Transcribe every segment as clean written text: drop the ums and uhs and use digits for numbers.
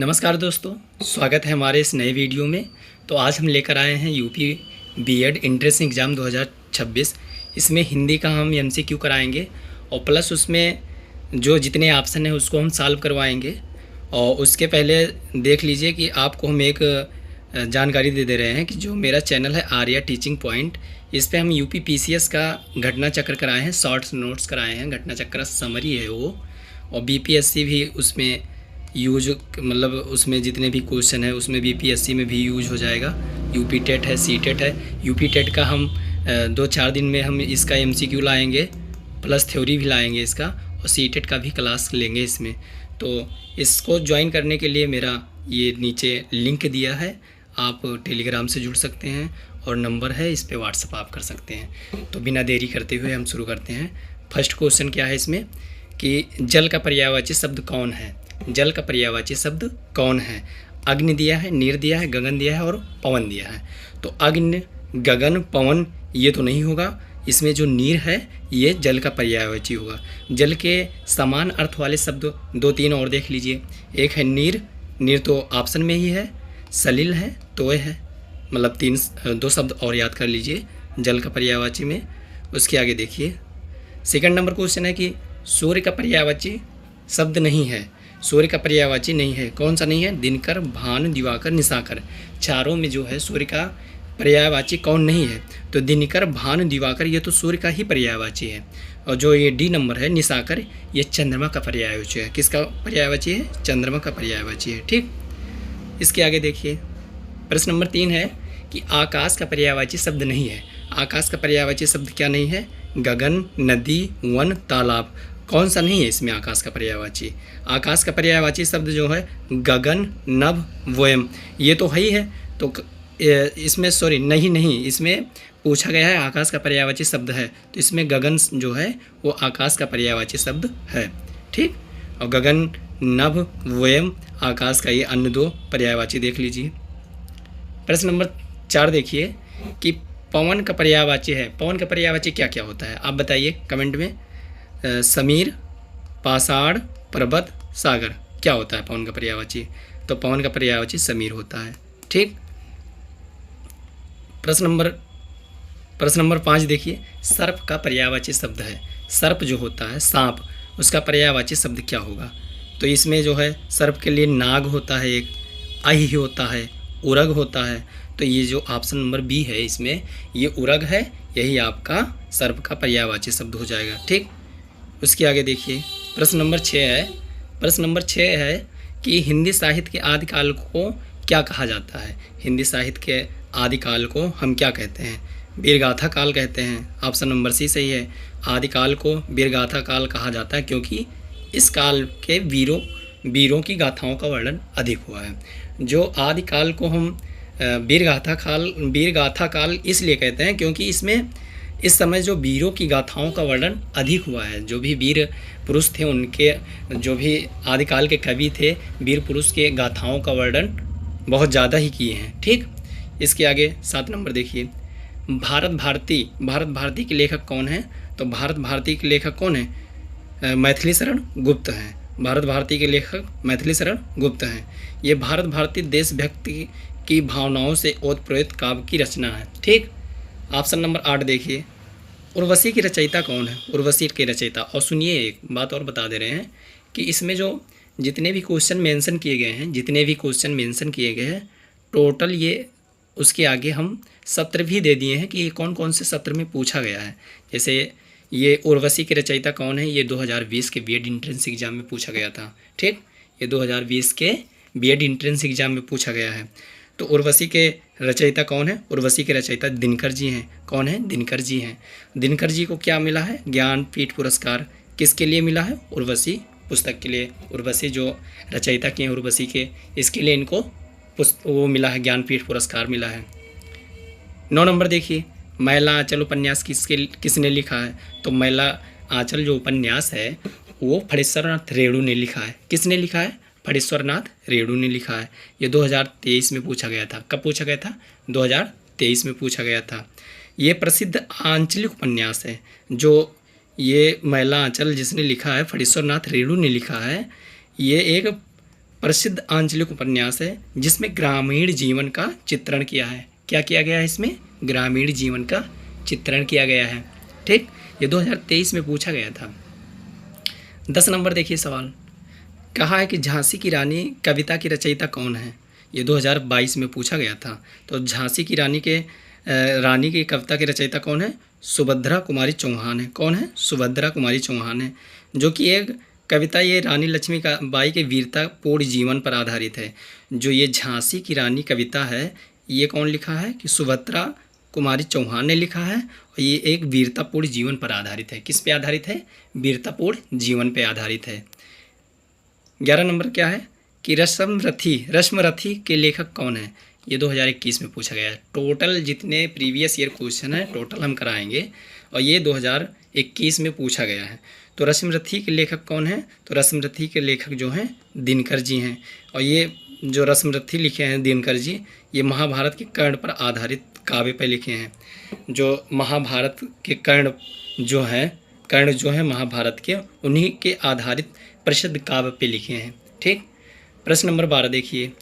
नमस्कार दोस्तों, स्वागत है हमारे इस नए वीडियो में। तो आज हम लेकर आए हैं यूपी बीएड एंट्रेंस एग्ज़ाम 2026। इसमें हिंदी का हम एमसीक्यू कराएंगे और प्लस उसमें जो जितने ऑप्शन हैं उसको हम सॉल्व करवाएंगे। और उसके पहले देख लीजिए कि आपको हम एक जानकारी दे रहे हैं कि जो मेरा चैनल है आर्या टीचिंग पॉइंट, इस पे हम यूपी पीसीएस का घटना चक्र कराए हैं, शॉर्ट्स नोट्स कराए हैं, घटना चक्र समरी है वो। और बीपीएससी भी उसमें यूज, मतलब उसमें जितने भी क्वेश्चन है उसमें बीपीएससी में भी यूज हो जाएगा। यूपी टेट है, सी टेट है। यूपी टेट का हम 2-4 दिन में हम इसका एमसीक्यू लाएंगे, प्लस थ्योरी भी लाएंगे इसका, और सी टेट का भी क्लास लेंगे इसमें। तो इसको ज्वाइन करने के लिए मेरा ये नीचे लिंक दिया है, आप टेलीग्राम से जुड़ सकते हैं और नंबर है, इस पर व्हाट्सअप आप कर सकते हैं। तो बिना देरी करते हुए हम शुरू करते हैं। फर्स्ट क्वेश्चन क्या है इसमें कि जल का पर्यायवाची शब्द कौन है। जल का पर्यायवाची शब्द कौन है। अग्नि दिया है, नीर दिया है, गगन दिया है और पवन दिया है। तो अग्नि, गगन, पवन ये तो नहीं होगा। इसमें जो नीर है ये जल का पर्यायवाची होगा। जल के समान अर्थ वाले शब्द 2-3 और देख लीजिए। एक है नीर, नीर तो ऑप्शन में ही है। सलिल है, तोय है, मतलब 2 शब्द और याद कर लीजिए जल का पर्यायवाची में। उसके आगे देखिए, सेकंड नंबर क्वेश्चन है कि सूर्य का पर्यायवाची शब्द नहीं है। सूर्य का पर्यायवाची नहीं है, कौन सा नहीं है। दिनकर, भानु, दिवाकर, निशाकर, चारों में जो है सूर्य का पर्यायवाची कौन नहीं है। तो दिनकर, भानु, दिवाकर ये तो सूर्य का ही पर्यायवाची है। और जो ये डी नंबर है निशाकर, ये चंद्रमा का पर्यायवाची है। किसका पर्यायवाची है? चंद्रमा का पर्यायवाची है। ठीक, इसके आगे देखिए, प्रश्न नंबर 3 है कि आकाश का पर्यायवाची शब्द नहीं है। आकाश का पर्यायवाची शब्द क्या नहीं है? गगन, नदी, वन, तालाब। कौन सा नहीं है इसमें आकाश का पर्यायवाची? आकाश का पर्यायवाची शब्द जो है गगन, नभ, वयम, ये तो है ही है। तो इसमें सॉरी नहीं, इसमें पूछा गया है आकाश का पर्यायवाची शब्द है, तो इसमें गगन जो है वो आकाश का पर्यायवाची शब्द है। ठीक, और गगन, नभ, वयम आकाश का ये अन्य 2 पर्यायवाची देख लीजिए। प्रश्न नंबर 4 देखिए कि पवन का पर्यायवाची है। पवन का पर्यायवाची क्या क्या होता है आप बताइए कमेंट में। समीर, पाषाण, पर्वत, सागर, क्या होता है पवन का पर्यायवाची? तो पवन का पर्यायवाची समीर होता है। ठीक, प्रश्न नंबर 5 देखिए, सर्प का पर्यायवाची शब्द है। सर्प जो होता है, सांप, उसका पर्यायवाची शब्द क्या होगा? तो इसमें जो है सर्प के लिए नाग होता है, एक अहि होता है, उरग होता है। तो ये जो ऑप्शन नंबर बी है इसमें ये उरग है, यही आपका सर्प का पर्यायवाची शब्द हो जाएगा। ठीक, उसके आगे देखिए, प्रश्न नंबर 6 है। प्रश्न नंबर 6 है कि हिंदी साहित्य के आदिकाल को क्या कहा जाता है। हिंदी साहित्य के आदिकाल को हम क्या कहते हैं? वीरगाथा काल कहते हैं। ऑप्शन नंबर सी सही है। आदिकाल को वीरगाथा काल कहा जाता है क्योंकि इस काल के वीरों की गाथाओं का वर्णन अधिक हुआ है। जो आदिकाल को हम वीरगाथा काल इसलिए कहते हैं क्योंकि इसमें इस समय जो वीरों की गाथाओं का वर्णन अधिक हुआ है। जो भी वीर पुरुष थे, उनके जो भी आदिकाल के कवि थे, वीर पुरुष के गाथाओं का वर्णन बहुत ज़्यादा ही किए हैं। ठीक, इसके आगे 7 नंबर देखिए, भारत भारती के लेखक कौन है? तो भारत भारती के लेखक कौन है? मैथिली शरण गुप्त हैं। भारत भारती के लेखक मैथिली शरण गुप्त हैं। ये भारत भारती देशभक्ति की भावनाओं से ओतप्रोत काव्य की रचना है। ठीक, ऑप्शन नंबर 8 देखिए, उर्वशी की रचयिता कौन है? उर्वशी के रचयिता, और सुनिए एक बात और बता दे रहे हैं कि इसमें जो जितने भी क्वेश्चन मेंशन किए गए हैं टोटल ये उसके आगे हम सत्र भी दे दिए हैं कि ये कौन कौन से सत्र में पूछा गया है। जैसे ये उर्वशी की रचयिता कौन है, ये 2020 के बीएड एंट्रेंस एग्जाम में पूछा गया था। ठीक, ये 2020 के बीएड एंट्रेंस एग्जाम में पूछा गया है। तो उर्वशी के रचयिता कौन है? उर्वशी के रचयिता दिनकर जी हैं। कौन है? दिनकर जी हैं। दिनकर जी को क्या मिला है? ज्ञानपीठ पुरस्कार। किसके लिए मिला है? उर्वशी पुस्तक के लिए। उर्वशी जो रचयिता की हैं उर्वशी के, इसके लिए इनको वो मिला है, ज्ञानपीठ पुरस्कार मिला है। 9 नंबर देखिए, मैला आंचल उपन्यास किसने लिखा है? तो मैला आंचल जो उपन्यास है वो फणीश्वरनाथ रेणु ने लिखा है। किसने लिखा है? फणीश्वरनाथ रेणु ने लिखा है। ये 2023 में पूछा गया था। कब पूछा गया था? 2023 में पूछा गया था। ये प्रसिद्ध आंचलिक उपन्यास है। जो ये मैला आंचल जिसने लिखा है, फणीश्वरनाथ रेणु ने लिखा है, ये एक प्रसिद्ध आंचलिक उपन्यास है जिसमें ग्रामीण जीवन का चित्रण किया है। क्या किया गया है इसमें? ग्रामीण जीवन का चित्रण किया गया है। ठीक, ये 2023 में पूछा गया था। 10 नंबर देखिए सवाल, कहा है कि झांसी की रानी कविता की रचयिता कौन है? ये 2022 में पूछा गया था। तो झांसी की रानी की कविता के रचयिता कौन है? सुभद्रा कुमारी चौहान है। कौन है? सुभद्रा कुमारी चौहान है, जो कि एक कविता ये रानी लक्ष्मीबाई के वीरतापूर्ण जीवन पर आधारित है। जो ये झांसी की रानी कविता है, ये कौन लिखा है? कि सुभद्रा कुमारी चौहान ने लिखा है, और ये एक वीरतापूर्ण जीवन पर आधारित है। किस पे आधारित है? वीरतापूर्ण जीवन पे आधारित है। 11 नंबर क्या है? कि रश्मरथी के लेखक कौन है? ये 2021 में पूछा गया है। टोटल जितने प्रीवियस ईयर क्वेश्चन हैं टोटल हम कराएंगे, और ये 2021 में पूछा गया है। तो रश्मरथी के लेखक कौन है? तो रश्मरथी के लेखक जो हैं दिनकर जी हैं, और ये जो रश्मरथी लिखे हैं दिनकर जी, ये महाभारत के कर्ण पर आधारित काव्य पर लिखे हैं। जो महाभारत के कर्ण जो हैं महाभारत के, उन्हीं के आधारित प्रसिद्ध काव्य पे लिखे हैं। ठीक, प्रश्न नंबर 12 देखिए।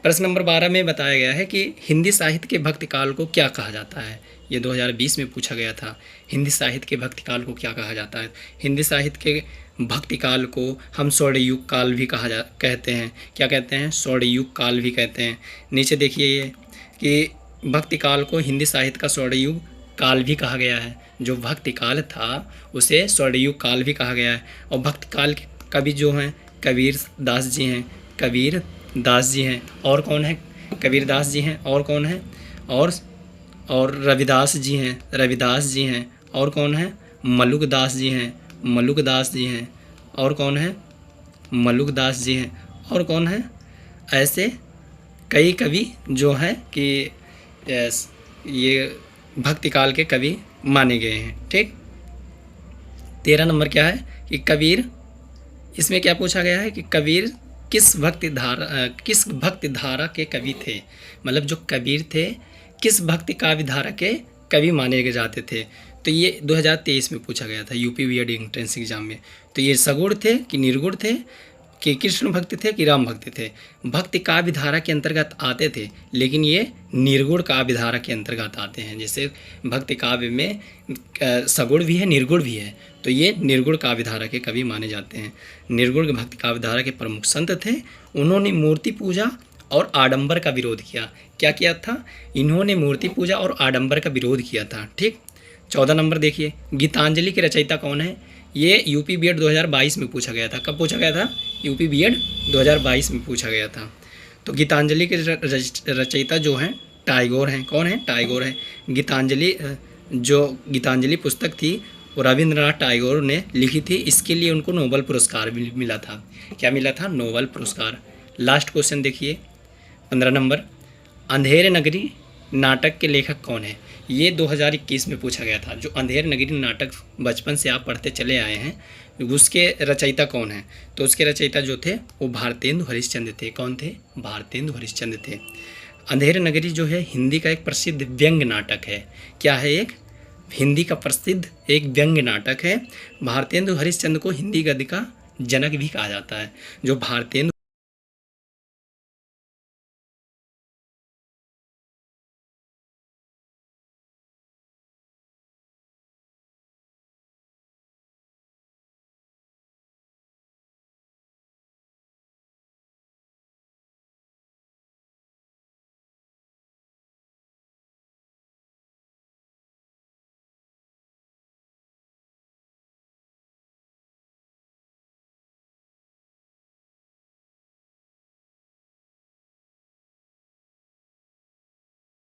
प्रश्न नंबर 12 में बताया गया है कि हिंदी साहित्य के भक्तिकाल को क्या कहा जाता है? ये 2020 में पूछा गया था। हिंदी साहित्य के भक्तिकाल को क्या कहा जाता है? हिंदी साहित्य के भक्तिकाल को हम स्वर्णयुग काल भी कहते हैं। क्या कहते हैं? स्वर्णयुग काल भी कहते हैं। नीचे देखिए ये कि भक्तिकाल को हिंदी साहित्य का स्वर्णयुग काल भी कहा गया है। जो भक्तिकाल था उसे स्वर्णयुग काल भी कहा गया है। और भक्तिकाल के कवि जो हैं कबीर दास जी हैं। और कौन है? कबीर दास जी हैं। और कौन है? और रविदास जी हैं। और कौन है? मलुक दास जी हैं। और कौन है? मलुक दास जी हैं। और कौन है? ऐसे कई कवि जो हैं कि ये भक्तिकाल के कवि माने गए हैं। ठीक, 13 नंबर क्या है? कि कबीर, इसमें क्या पूछा गया है कि कबीर किस भक्ति धारा के कवि थे? मतलब जो कबीर थे किस भक्ति काव्य धारा के कवि माने जाते थे? तो ये 2023 में पूछा गया था यूपी बीएड एंट्रेंस एग्जाम में। तो ये सगुण थे कि निर्गुण थे, कि कृष्ण भक्ति थे कि राम भक्ति थे? भक्ति काव्य धारा के अंतर्गत आते थे, लेकिन ये निर्गुण काव्य धारा के अंतर्गत आते हैं। जैसे भक्ति काव्य में सगुण भी है, निर्गुण भी है, तो ये निर्गुण काव्य धारा के कवि माने जाते हैं। निर्गुण भक्ति काव्य धारा के प्रमुख संत थे। उन्होंने मूर्ति पूजा और आडंबर का विरोध किया। क्या किया था? इन्होंने मूर्ति पूजा और आडंबर का विरोध किया था। ठीक, 14 नंबर देखिए, गीतांजलि के रचयिता कौन है? ये यूपी बीएड 2022 में पूछा गया था। कब पूछा गया था? यूपी बीएड 2022 में पूछा गया था। तो गीतांजलि के रचयिता जो हैं टैगोर हैं। कौन है? टैगोर है। गीतांजलि पुस्तक थी वो रविंद्रनाथ टैगोर ने लिखी थी। इसके लिए उनको नोबेल पुरस्कार भी मिला था। क्या मिला था? नोबेल पुरस्कार। लास्ट क्वेश्चन देखिए, 15 नंबर, अंधेर नगरी नाटक के लेखक कौन है? ये 2021 में पूछा गया था। जो अंधेर नगरी नाटक बचपन से आप पढ़ते चले आए हैं, उसके रचयिता कौन है? तो उसके रचयिता जो थे वो भारतेंदु हरिश्चंद्र थे। कौन थे? भारतेंदु हरिश्चंद्र थे। अंधेर नगरी जो है हिंदी का एक प्रसिद्ध व्यंग नाटक है। क्या है? एक हिंदी का प्रसिद्ध एक व्यंग नाटक है। भारतेंदु हरिश्चंद्र को हिंदी गद्य का जनक भी कहा जाता है। जो भारतेंदु